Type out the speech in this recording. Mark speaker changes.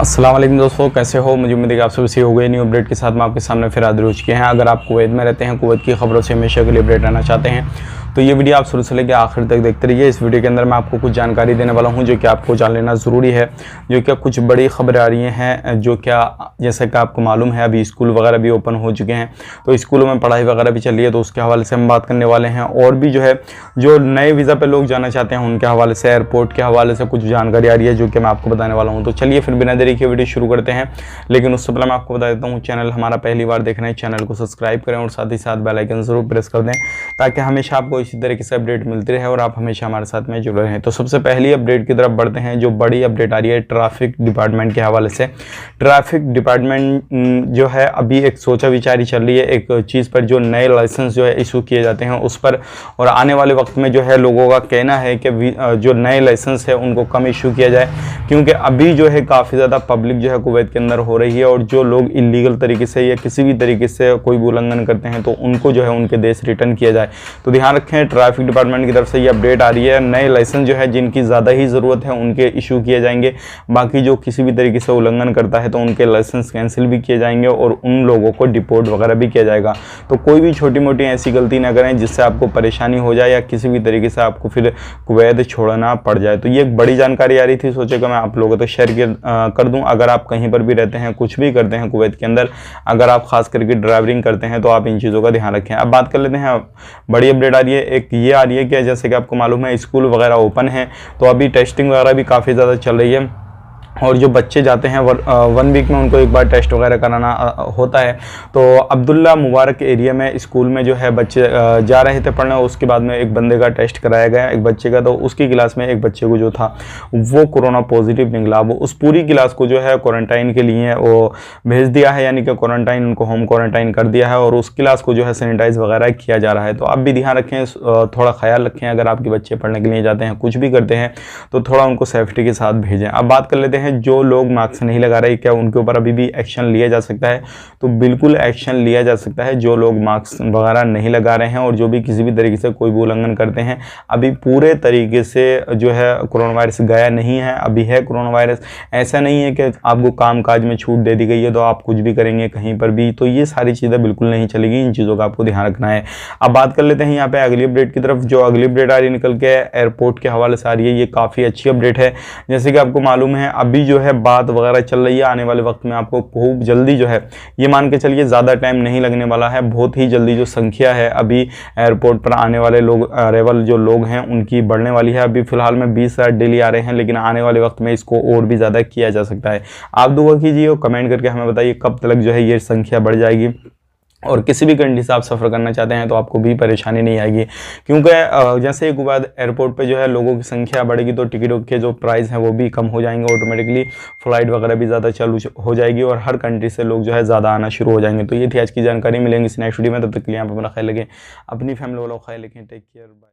Speaker 1: अस्सलाम वालेकुम दोस्तों, कैसे हो? मुझे उम्मीद है कि आप सभी सही हो गए। न्यू अपडेट के साथ मैं आपके सामने फिर हाजिर हो चुके हैं। अगर आप कुवैत में रहते हैं, कुवैत की खबरों से हमेशा के लिए अपडेट रहना चाहते हैं तो ये वीडियो आप शुरू से लेकर आखिर तक देखते रहिए। इस वीडियो के अंदर मैं आपको कुछ जानकारी देने वाला हूं जो कि आपको जान लेना ज़रूरी है। जो कि कुछ बड़ी खबरें आ रही हैं, जो क्या जैसे कि आपको मालूम है अभी स्कूल वगैरह भी ओपन हो चुके हैं, तो स्कूलों में पढ़ाई वगैरह भी चल रही है, तो उसके हवाले से हम बात करने वाले हैं। और भी जो है जो नए वीज़ा पे लोग जाना चाहते हैं उनके हवाले से, एयरपोर्ट के हवाले से कुछ जानकारी आ रही है जो कि मैं आपको बताने वाला हूँ। तो चलिए फिर बिना देरी के वीडियो शुरू करते हैं। लेकिन उससे पहले मैं आपको बता देता हूँ, चैनल हमारा पहली बार देख रहे हैं, चैनल को सब्सक्राइब करें और साथ ही साथ बेल आइकन जरूर प्रेस कर दें ताकि हमेशा आपको इसी तरीके से अपडेट मिलती रहे और आप हमेशा हमारे साथ में जुड़े रहें। तो सबसे पहली अपडेट की तरफ बढ़ते हैं। जो बड़ी अपडेट आ रही है ट्रैफिक डिपार्टमेंट के हवाले से। ट्रैफिक डिपार्टमेंट जो है अभी एक सोचा विचारी चल रही है एक चीज़ पर, जो नए लाइसेंस जो है इशू किए जाते हैं उस पर। और आने वाले वक्त में जो है लोगों का कहना है कि जो नए लाइसेंस है उनको कम इशू किया जाए, क्योंकि अभी जो है काफ़ी ज़्यादा पब्लिक जो है कुवैत के अंदर हो रही है और जो लोग इलीगल तरीके से या किसी भी तरीके से कोई भी उल्लंघन करते हैं तो उनको जो है उनके देश रिटर्न किया जाए। तो ध्यान रखें, ट्रैफिक डिपार्टमेंट की तरफ से ये अपडेट आ रही है। नए लाइसेंस जो है जिनकी ज़्यादा ही ज़रूरत है उनके इशू किए जाएंगे, बाकी जो किसी भी तरीके से उल्लंघन करता है तो उनके लाइसेंस कैंसिल भी किए जाएंगे और उन लोगों को डिपोर्ट वगैरह भी किया जाएगा। तो कोई भी छोटी मोटी ऐसी गलती ना करें जिससे आपको परेशानी हो जाए या किसी भी तरीके से आपको फिर कुवैत छोड़ना पड़ जाए। तो ये एक बड़ी जानकारी आ रही थी, सोचे कि मैं आप लोगों को शेयर कर दूं। अगर आप कहीं पर भी रहते हैं, कुछ भी करते हैं कुवैत के अंदर, अगर आप खास करके ड्राइविंग करते हैं तो आप इन चीज़ों का ध्यान रखें। अब बात कर लेते हैं, बड़ी अपडेट आ रही है। एक ये आ रही है कि जैसे कि आपको मालूम है स्कूल वगैरह ओपन है, तो अभी टेस्टिंग वगैरह भी काफ़ी ज़्यादा चल रही है और जो बच्चे जाते हैं 1 वीक में उनको एक बार टेस्ट वगैरह कराना होता है। तो अब्दुल्ला मुबारक एरिया में स्कूल में जो है बच्चे जा रहे थे पढ़ने, उसके बाद में एक बंदे का टेस्ट कराया गया, एक बच्चे का। तो उसकी क्लास में एक बच्चे को जो था वो कोरोना पॉजिटिव निकला। वो उस पूरी क्लास को जो है क्वारंटाइन के लिए वो भेज दिया है, यानी कि क्वारंटाइन, उनको होम क्वारंटाइन कर दिया है और उस क्लास को जो है सैनिटाइज वगैरह किया जा रहा है। तो आप भी ध्यान रखें, थोड़ा ख्याल रखें। अगर आपके बच्चे पढ़ने के लिए जाते हैं, कुछ भी करते हैं, तो थोड़ा उनको सेफ्टी के साथ भेजें। अब बात कर लेते हैं जो लोग मास्क नहीं लगा रहे, क्या उनके ऊपर अभी भी एक्शन लिया जा सकता है? तो बिल्कुल एक्शन लिया जा सकता है। जो लोग मास्क वगैरह नहीं लगा रहे हैं और जो भी किसी भी तरीके से कोई भी उल्लंघन करते हैं, अभी पूरे तरीके से जो है कोरोना वायरस गया नहीं है, अभी है कोरोना वायरस। ऐसा नहीं है कि आपको काम काज में छूट दे दी गई है तो आप कुछ भी करेंगे कहीं पर भी, तो ये सारी चीज़ें बिल्कुल नहीं चलेगी। इन चीज़ों का आपको ध्यान रखना है। अब बात कर लेते हैं यहाँ पे अगली अपडेट की तरफ। जो अगली अपडेट आ रही है निकल के एयरपोर्ट के हवाले से आ रही है, ये काफ़ी अच्छी अपडेट है। जैसे कि आपको मालूम है अभी जो है बात वगैरह चल रही है, आने वाले वक्त में आपको खूब जल्दी जो है, ये मान के चलिए ज़्यादा टाइम नहीं लगने वाला है, बहुत ही जल्दी जो संख्या है अभी एयरपोर्ट पर आने वाले लोग, अरेवल जो लोग हैं उनकी बढ़ने वाली है। अभी फिलहाल में 20,000 डेली आ रहे हैं, लेकिन आने वाले वक्त में इसको और भी ज़्यादा किया जा सकता है। आप दुआ कीजिए और कमेंट करके हमें बताइए कब तक जो है ये संख्या बढ़ जाएगी। और किसी भी कंट्री से आप सफ़र करना चाहते हैं तो आपको भी परेशानी नहीं आएगी, क्योंकि जैसे ही कुवैत एयरपोर्ट पे जो है लोगों की संख्या बढ़ेगी तो टिकटों के जो प्राइस हैं वो भी कम हो जाएंगे ऑटोमेटिकली। फ़्लाइट वगैरह भी ज़्यादा चालू हो जाएगी और हर कंट्री से लोग जो है ज़्यादा आना शुरू हो जाएंगे। तो ये थी आज की जानकारी। मिलेंगे इस नेक्स्ट वीडियो में, तब तक के लिए आप अपना ख्याल रखें, अपनी फैमिली वालों का ख्याल रखें। Take care, bye.